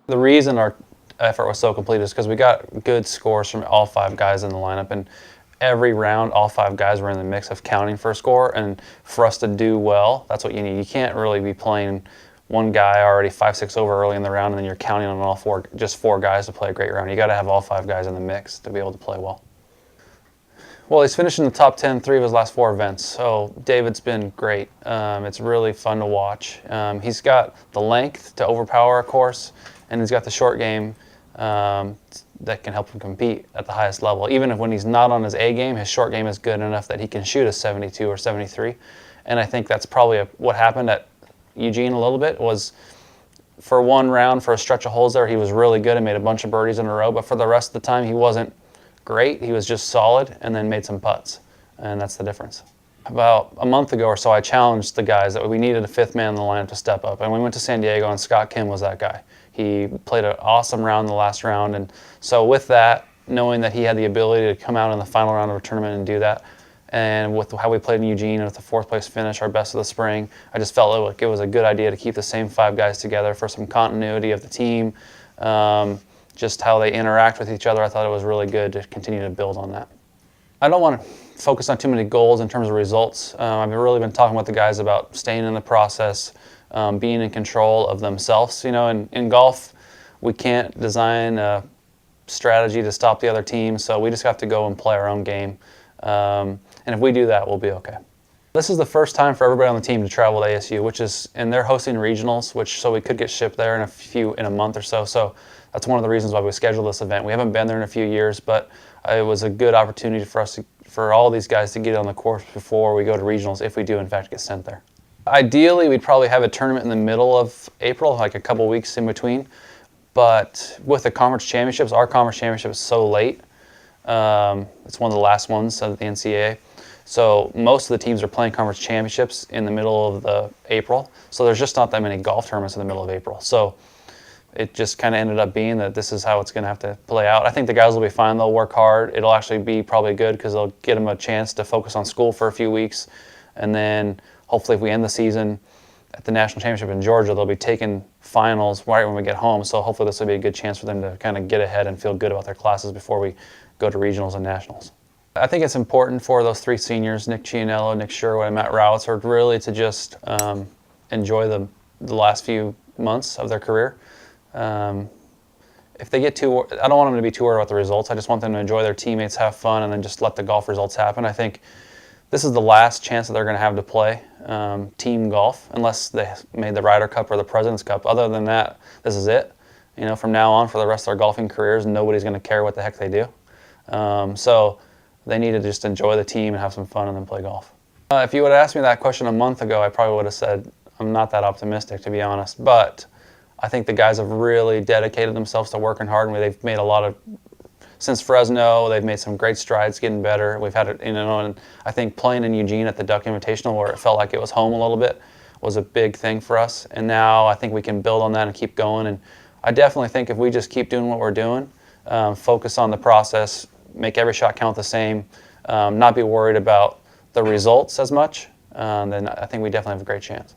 The reason our effort was so complete is because we got good scores from all 5 guys in the lineup, and every round all 5 guys were in the mix of counting for a score, and for us to do well, that's what you need. You can't really be playing one guy already 5-6 over early in the round and then you're counting on all 4, just 4 guys to play a great round. You got to have all 5 guys in the mix to be able to play well. Well, he's finished in the top 10 3 of his last 4 events, so David's been great. It's really fun to watch. He's got the length to overpower a course, and he's got the short game that can help him compete at the highest level. Even if when he's not on his A game, his short game is good enough that he can shoot a 72 or 73. And I think that's probably what happened at Eugene a little bit, was for one round, for a stretch of holes there, he was really good and made a bunch of birdies in a row, but for the rest of the time he wasn't great. He was just solid and then made some putts, and that's the difference. About a month ago or so, I challenged the guys that we needed a 5th man in the lineup to step up, and we went to San Diego, and Scott Kim was that guy. He played an awesome round in the last round, and so with that, knowing that he had the ability to come out in the final round of a tournament and do that, and with how we played in Eugene and with the 4th place finish, our best of the spring, I just felt like it was a good idea to keep the same 5 guys together for some continuity of the team, just how they interact with each other. I thought it was really good to continue to build on that. I don't want to focus on too many goals in terms of results. I've really been talking with the guys about staying in the process, being in control of themselves. You know, in golf, we can't design a strategy to stop the other team, so we just have to go and play our own game. And if we do that, we'll be okay. This is the first time for everybody on the team to travel to ASU, and they're hosting regionals, so we could get shipped there in a month or so. So that's one of the reasons why we scheduled this event. We haven't been there in a few years, but it was a good opportunity for all these guys to get on the course before we go to regionals, if we do in fact get sent there. Ideally, we'd probably have a tournament in the middle of April, like a couple weeks in between. But with the conference championships, our conference championship is so late. It's one of the last ones of the NCAA. So most of the teams are playing conference championships in the middle of April. So there's just not that many golf tournaments in the middle of April. So it just kind of ended up being that this is how it's going to have to play out. I think the guys will be fine. They'll work hard. It'll actually be probably good because they'll get them a chance to focus on school for a few weeks. And then hopefully if we end the season at the national championship in Georgia, they'll be taking finals right when we get home. So hopefully this will be a good chance for them to kind of get ahead and feel good about their classes before we go to regionals and nationals. I think it's important for those 3 seniors, Nick Cianello, Nick Sherwood, and Matt Rowitzer, really to just enjoy the last few months of their career. If they get I don't want them to be too worried about the results. I just want them to enjoy their teammates, have fun, and then just let the golf results happen. I think this is the last chance that they're going to have to play team golf, unless they made the Ryder Cup or the President's Cup. Other than that, this is it. You know, from now on for the rest of their golfing careers, nobody's going to care what the heck they do. So they need to just enjoy the team and have some fun and then play golf. If you would have asked me that question a month ago, I probably would have said I'm not that optimistic, to be honest. But I think the guys have really dedicated themselves to working hard, and they've made a lot of, since Fresno, they've made some great strides getting better. We've had it, you know, and I think playing in Eugene at the Duck Invitational, where it felt like it was home a little bit, was a big thing for us. And now I think we can build on that and keep going. And I definitely think if we just keep doing what we're doing, focus on the process, make every shot count the same, not be worried about the results as much, then I think we definitely have a great chance.